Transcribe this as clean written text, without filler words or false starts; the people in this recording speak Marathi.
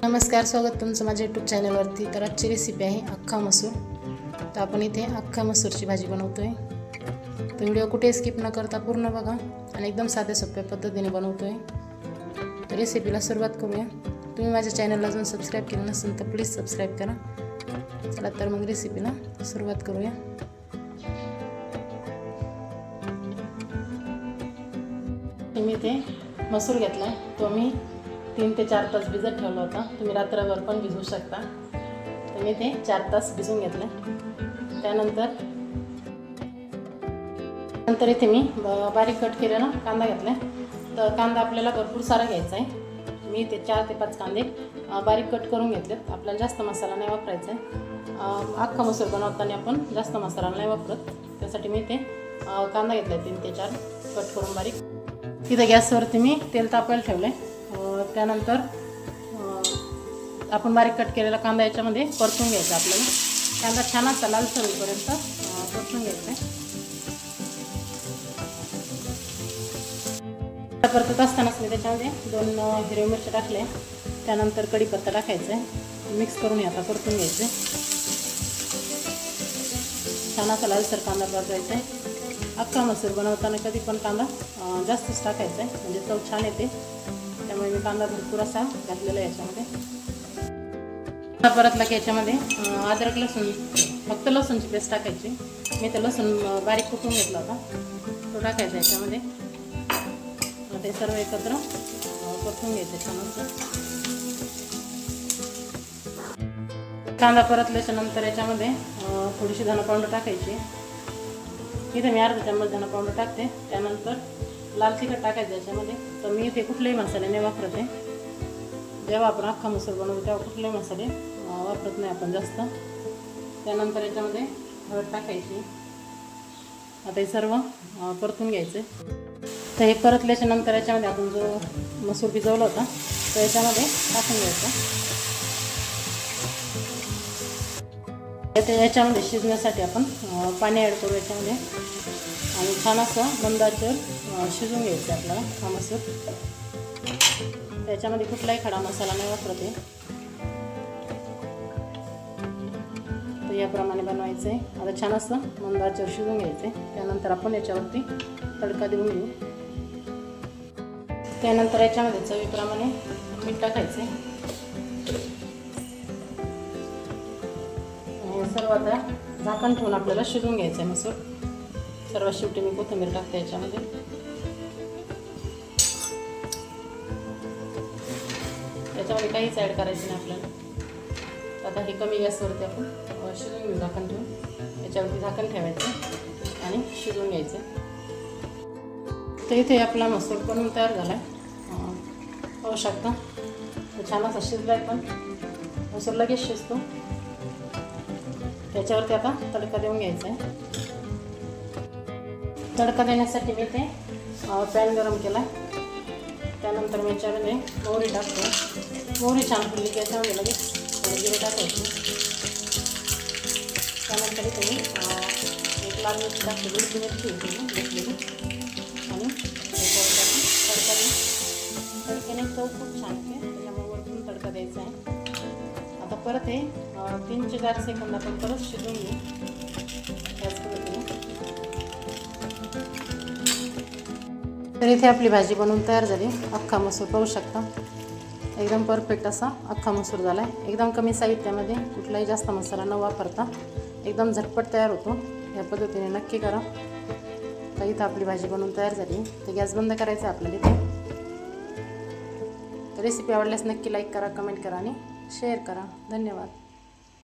नमस्कार, स्वागत तुमचं माझ्या यूट्यूब चॅनलवरती। तर आजची रेसिपी आहे अख्खा मसूर। तर आपण इथे अख्खा मसूरची भाजी बनवतोय। तर व्हिडिओ कुठे स्किप न करता पूर्ण बघा आणि एकदम साध्या सोप्या पद्धतीने बनवतोय। तर रेसिपीला सुरुवात करूया। तुम्ही माझ्या चॅनलला अजून सबस्क्राइब केलं नसेल तर प्लीज सबस्क्राइब करा। चला तर मग रेसिपीला सुरुवात करूया। मी इथे मसूर घेतला, तो मी 3 ते 4 तास भिजत ठेवला होता। तुम्ही रात्रभर पण भिजवू शकता। तर मी ते 4 तास भिजवून घेतले। त्यानंतर इथे मी बारीक कट केलेला कांदा घेतला। तर कांदा आपल्याला भरपूर सारा घ्यायचा आहे। मी ते 4 ते 5 कांदे बारीक कट करून घेतलेत। आपल्याला जास्त मसाला नाही वापरायचा आहे। अख्खा मसूर बनवताना आपण जास्त मसाला नाही वापरत, त्यासाठी मी ते कांदा घेतला 3 ते 4 कट करून बारीक। तिथे गॅसवरती मी तेल तापायला ठेवले। त्यानंतर आपण बारीक कट केलेला कांदा याच्यामध्ये परतून घ्यायचा। आपल्याला कांदा छान असा लालसर होईपर्यंत परतून घ्यायचा आहे। परतत असतानाच मी त्याच्यामध्ये 2 हिरव्या मिरच्या टाकल्या। त्यानंतर कढीपत्ता टाकायचा आहे, मिक्स करून आता परतून घ्यायचं। छान असा लालसर कांदा परतायचा आहे। अख्खा मसूर बनवताना कधी पण कांदा जास्तच टाकायचा आहे, म्हणजे चव छान येते। त्यामुळे मी कांदा भरपूर असा घातलेला आहे याच्यामध्ये। परतला की याच्यामध्ये अद्रक लसूण, फक्त लसूणची पेस्ट टाकायची। मी ते लसूण बारीक कुटून घेतला होता, तो टाकायचा याच्यामध्ये। ते सर्व एकत्र परतून घ्यायचं छान असं। कांदा परतल्याच्या नंतर याच्यामध्ये थोडीशी धना पावडर टाकायची। इथे मी अर्धा चम्मच धना पावडर टाकते। त्यानंतर लाल तिखट टाकायचं याच्यामध्ये। तर मी इथे कुठलेही मसाले नाही वापरते। जेव्हा आपण अख्खा मसूर बनवतो तेव्हा कुठलेही मसाले वापरत नाही आपण जास्त। त्यानंतर याच्यामध्ये हळद टाकायची। आता हे सर्व परतून घ्यायचे। तर हे परतल्याच्या नंतर याच्यामध्ये आपण जो मसूर भिजवला होता तो याच्यामध्ये टाकून घ्यायचा। याच्यामध्ये शिजण्यासाठी आपण पाणी ॲड करू याच्यामध्ये आणि छान असं मंद आचेवर शिजून घ्यायचं आपल्याला हा मसूर। त्याच्यामध्ये कुठलाही खडा मसाला नाही वापरते। तर याप्रमाणे बनवायचं आहे। आता छान असं मंद आचेवर शिजून घ्यायचं आहे। त्यानंतर आपण याच्यावरती तडका देऊन घेऊ। त्यानंतर याच्यामध्ये चवीप्रमाणे मीठ टाकायचं आहे। सर्व आता झाकण ठेवून आपल्याला शिजून घ्यायचं आहे मसूर। सर्वात शेवटी मी कोथिंबीर टाकते याच्यामध्ये। याच्यामध्ये काहीच ॲड करायचं नाही आपल्याला। आता हे कमी गॅसवरती आपण शिजून घेऊ झाकण ठेवून। याच्यावरती झाकण ठेवायचं आणि शिजून घ्यायचं। तर इथे आपला मसूर बनवून तयार झाला आहे, पाहू शकता। छान असा शिजला आहे, पण मसूर लगेच शिजतो। त्याच्यावरती आता तडका देऊन घ्यायचा आहे। तडका देण्यासाठी मी ते पॅन गरम केला। त्यानंतर मी याच्यामध्ये मोहरी टाकतो। मोहरी छान फुलली की याच्यामध्ये लगेच जिरे टाकायचे। त्यानंतर इथे मी एक लाल मिरची टाकली, मिरची होती घेतलेली, आणि त्याच्यावर तडका देऊन तडक्याने चव खूप छान येते। त्याच्यामुळे वरतून तडका द्यायचा आहे। आता परत हे 3 ते 4 सेकंद आपण परत शिजवून घेऊ त्याच पद्धतीने। तर इथे आपली भाजी बनवून तयार झाली। अख्खा मसूर पाहू शकता, एकदम परफेक्ट असा अख्खा मसूर झाला आहे। एकदम कमी साहित्यामध्ये, कुठलाही जास्त मसाला न वापरता एकदम झटपट तयार होतो। या पद्धतीने नक्की करा। तर इथं आपली भाजी बनवून तयार झाली। तर गॅस बंद करायचा आहे आपल्याला इथे। रेसिपी आवडल्यास नक्की लाईक करा, कमेंट करा आणि शेअर करा। धन्यवाद।